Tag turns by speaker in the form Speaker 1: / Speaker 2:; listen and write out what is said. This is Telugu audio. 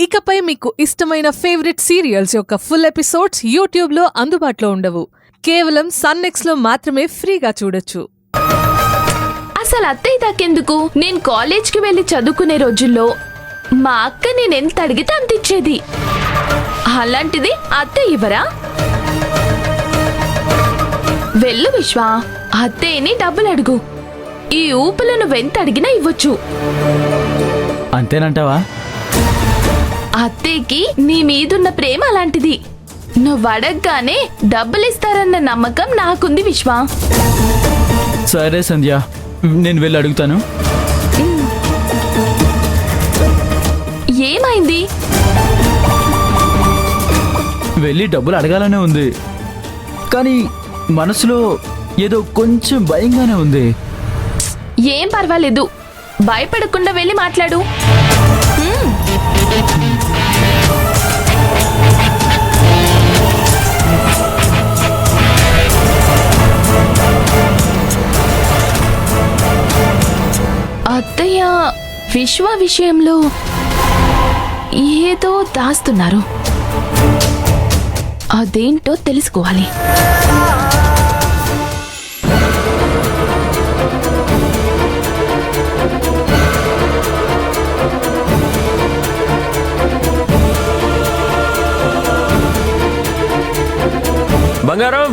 Speaker 1: ఇకపై మీకు ఇష్టమైన ఫేవరెట్ సీరియల్స్ యొక్క ఫుల్ ఎపిసోడ్స్ యూట్యూబ్లో అందుబాటులో ఉండవు. కేవలం సన్నెక్స్లో మాత్రమే ఫ్రీగా చూడొచ్చు.
Speaker 2: అసలు అత్తయ్య దాకెందుకు? నేను కాలేజ్కి వెళ్ళి చదువుకునే రోజుల్లో మా అక్క నేనెంత అడిగితే అంత ఇచ్చేది. అలాంటిది అత్తయ్య ఇవ్వరా? వెళ్ళు విశ్వ, అత్తయ్యని డబ్బులు అడుగు. ఈ ఊపులో నువ్వెంత అడిగినా ఇవ్వచ్చు.
Speaker 3: అంతేనంటావా?
Speaker 2: అత్తయ్యకి నీ మీదున్న ప్రేమ అలాంటిది. నువ్వు అడగగానే డబ్బులిస్తారన్న నమ్మకం నాకుంది విశ్వ.
Speaker 3: సరే సంధ్య, నేను వెళ్ళి అడుగుతాను.
Speaker 2: ఏమైంది?
Speaker 3: వెళ్ళి డబ్బులు అడగాలనే ఉంది, కానీ మనసులో ఏదో కొంచెం భయంగానే ఉంది.
Speaker 2: ఏం పర్వాలేదు, భయపడకుండా వెళ్ళి మాట్లాడు. అత్తయ్య విశ్వ విషయంలో ఏదో దాస్తున్నారు. అదేంటో తెలుసుకోవాలి.
Speaker 4: బంగారం,